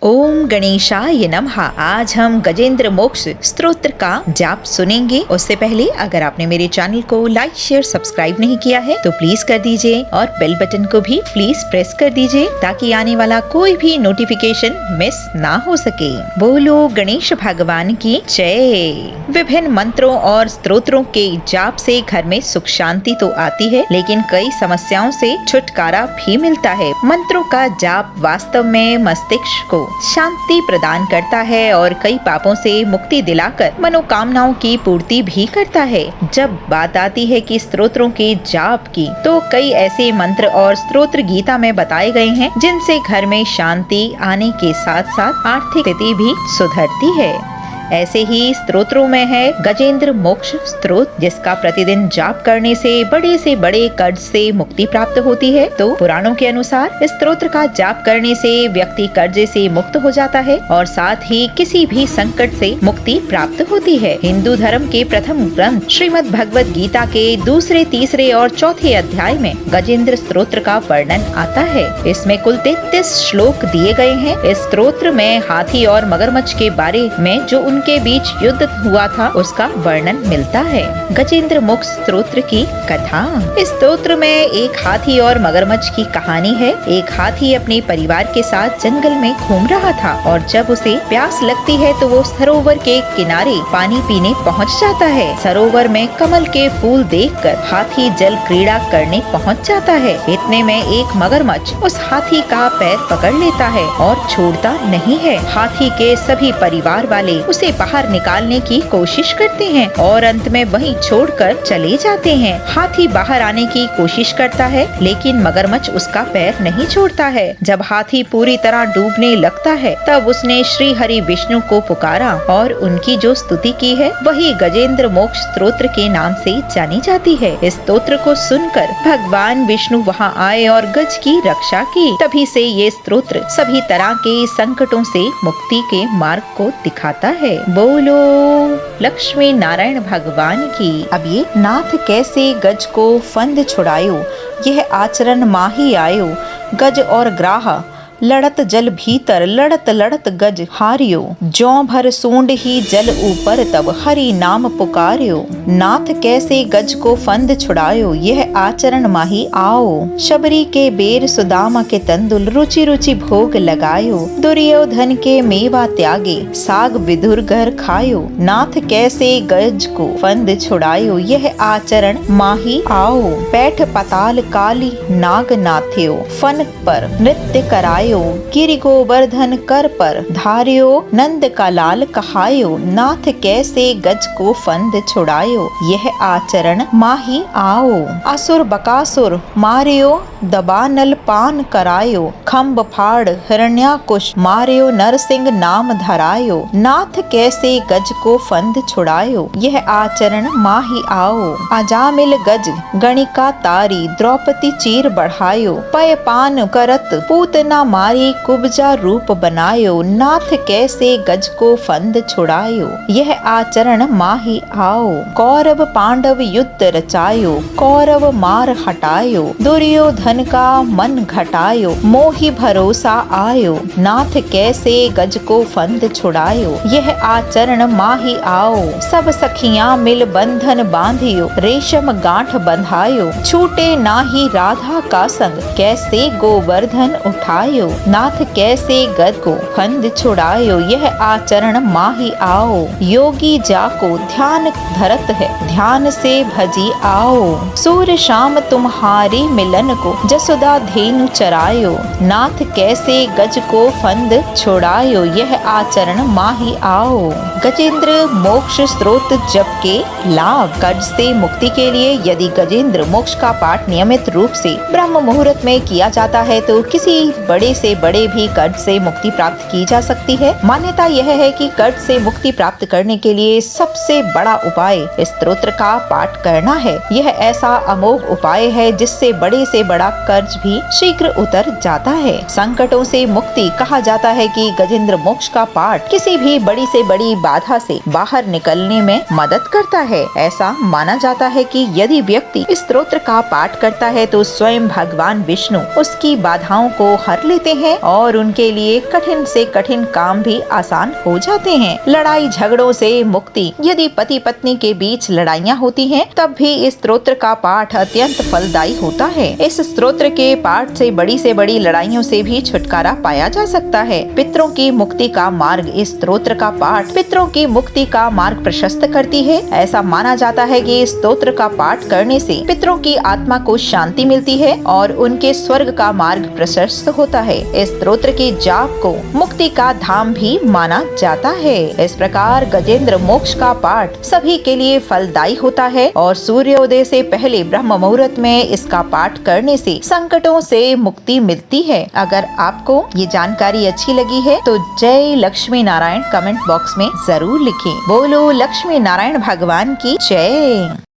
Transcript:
ओम गणेशाय नमः। आज हम गजेंद्र मोक्ष स्तोत्र का जाप सुनेंगे। उससे पहले अगर आपने मेरे चैनल को लाइक शेयर सब्सक्राइब नहीं किया है तो प्लीज कर दीजिए और बेल बटन को भी प्लीज प्रेस कर दीजिए ताकि आने वाला कोई भी नोटिफिकेशन मिस ना हो सके। बोलो गणेश भगवान की जय। विभिन्न मंत्रों और स्तोत्रों के जाप से घर में सुख शांति तो आती है, लेकिन कई समस्याओं से छुटकारा भी मिलता है। मंत्रों का जाप वास्तव में मस्तिष्क को शांति प्रदान करता है और कई पापों से मुक्ति दिलाकर मनोकामनाओं की पूर्ति भी करता है। जब बात आती है कि स्तोत्रों के जाप की, तो कई ऐसे मंत्र और स्तोत्र गीता में बताए गए हैं जिनसे घर में शांति आने के साथ साथ आर्थिक स्थिति भी सुधरती है। ऐसे ही स्तोत्रों में है गजेंद्र मोक्ष स्तोत्र, जिसका प्रतिदिन जाप करने से बड़े कर्ज से मुक्ति प्राप्त होती है। तो पुराणों के अनुसार इस स्तोत्र का जाप करने से व्यक्ति कर्जे से मुक्त हो जाता है और साथ ही किसी भी संकट से मुक्ति प्राप्त होती है। हिंदू धर्म के प्रथम ग्रंथ श्रीमद् भगवद गीता के दूसरे, तीसरे और चौथे अध्याय में गजेंद्र स्तोत्र का वर्णन आता है। इसमें कुल 33 श्लोक दिए गए हैं। इस स्तोत्र में हाथी और मगरमच्छ के बारे में जो उनके बीच युद्ध हुआ था उसका वर्णन मिलता है। गजेंद्र मोक्ष स्तोत्र की कथा। इस स्तोत्र में एक हाथी और मगरमच्छ की कहानी है। एक हाथी अपने परिवार के साथ जंगल में घूम रहा था और जब उसे प्यास लगती है तो वो सरोवर के किनारे पानी पीने पहुंच जाता है। सरोवर में कमल के फूल देखकर हाथी जल क्रीड़ा करने पहुंच जाता है। इतने में एक मगरमच्छ उस हाथी का पैर पकड़ लेता है और छोड़ता नहीं है। हाथी के सभी परिवार वाले उसे बाहर निकालने की कोशिश करते हैं और अंत में वहीं छोड़कर चले जाते हैं। हाथी बाहर आने की कोशिश करता है, लेकिन मगरमच्छ उसका पैर नहीं छोड़ता है। जब हाथी पूरी तरह डूबने लगता है तब उसने श्री हरि विष्णु को पुकारा और उनकी जो स्तुति की है वही गजेंद्र मोक्ष स्तोत्र के नाम से जानी जाती है। इस स्तोत्र को सुनकर भगवान विष्णु वहां आए और गज की रक्षा की। तभी से ये स्तोत्र सभी तरह के संकटों से मुक्ति के मार्ग को दिखाता है। बोलो लक्ष्मी नारायण भगवान की। अब ये नाथ कैसे गज को फंद छुड़ायो, यह आचरण माही आयो। गज और ग्राह लड़त जल भीतर, लड़त लड़त गज हारियो। जौ भर सूंड ही जल ऊपर, तब हरि नाम पुकारियो। नाथ कैसे गज को फंद छुड़ायो, यह आचरण माही आओ। शबरी के बेर सुदामा के तंदुल, रुचि रुचि भोग लगायो। दुर्योधन के मेवा त्यागे, साग विदुर घर खायो। नाथ कैसे गज को फंद छुड़ायो, यह आचरण माही आओ। पैठ पताल काली नाग नाथ्यो, फन पर नृत्य करायो। गिरि गोवर्धन कर पर धारियो, नंद का लाल कहायो। नाथ कैसे गज को फंद छुड़ायो, यह आचरण माही आओ। असुर बकासुर मारियो, दबानल पान करायो। खम्ब फाड़ हिरण्याकुश मारियो, नरसिंह नाम धरायो। नाथ कैसे गज को फंद छुड़ायो, यह आचरण माही आओ। अजामिल गज गणिका तारी, द्रौपदी चीर बढ़ायो। पय पान करत पूतना मारी, कुब्जा रूप बनायो। नाथ कैसे गज को फंद छुड़ायो, यह आचरण माही आओ। कौरव पांडव युद्ध रचायो, कौरव मार हटायो। दुर्योधन का मन घटायो, मोहि भरोसा आयो। नाथ कैसे गज को फंद छुड़ायो, यह आचरण माही आओ। सब सखियां मिल बंधन बांधियो, रेशम गांठ बंधायो। छूटे नाही राधा का संग, कैसे गोवर्धन उठायो। नाथ कैसे गज को फंद छुड़ायो, यह आचरण माही आओ। योगी जाको ध्यान धरत है, ध्यान से भजी आओ। सूर्य शाम तुम्हारी मिलन को, जसोदा धेनु चरायो। नाथ कैसे गज को फंद छुड़ायो, यह आचरण माही आओ। गजेंद्र मोक्ष स्तोत्र जप के लाभ। कर्ज से मुक्ति के लिए यदि गजेंद्र मोक्ष का पाठ नियमित रूप से ब्रह्म मुहूर्त में किया जाता है तो किसी बड़े से बड़े भी कर्ज से मुक्ति प्राप्त की जा सकती है। मान्यता यह है कि कर्ज से मुक्ति प्राप्त करने के लिए सबसे बड़ा उपाय इस स्तोत्र का पाठ करना है। यह ऐसा अमोघ उपाय है जिससे बड़े से बड़ा कर्ज भी शीघ्र उतर जाता है। संकटों से मुक्ति। कहा जाता है कि गजेंद्र मोक्ष का पाठ किसी भी बड़ी से बड़ी बाधा से बाहर निकलने में मदद करता है। ऐसा माना जाता है कि यदि व्यक्ति इस स्तोत्र का पाठ करता है तो स्वयं भगवान विष्णु उसकी बाधाओं को हर लेते देते हैं और उनके लिए कठिन से कठिन काम भी आसान हो जाते हैं। लड़ाई झगड़ों से मुक्ति। यदि पति पत्नी के बीच लड़ाइयाँ होती हैं, तब भी इस स्तोत्र का पाठ अत्यंत फलदायी होता है। इस स्तोत्र के पाठ से बड़ी लड़ाइयों से भी छुटकारा पाया जा सकता है। पितरों की मुक्ति का मार्ग। इस स्तोत्र का पाठ पितरों की मुक्ति का मार्ग प्रशस्त करती है। ऐसा माना जाता है कि इस स्तोत्र का पाठ करने से पितरों की आत्मा को शांति मिलती है और उनके स्वर्ग का मार्ग प्रशस्त होता है। इस स्तोत्र के जाप को मुक्ति का धाम भी माना जाता है। इस प्रकार गजेंद्र मोक्ष का पाठ सभी के लिए फलदायी होता है और सूर्योदय से पहले ब्रह्म मुहूर्त में इसका पाठ करने से संकटों से मुक्ति मिलती है। अगर आपको ये जानकारी अच्छी लगी है तो जय लक्ष्मी नारायण कमेंट बॉक्स में जरूर लिखें। बोलो लक्ष्मी नारायण भगवान की जय।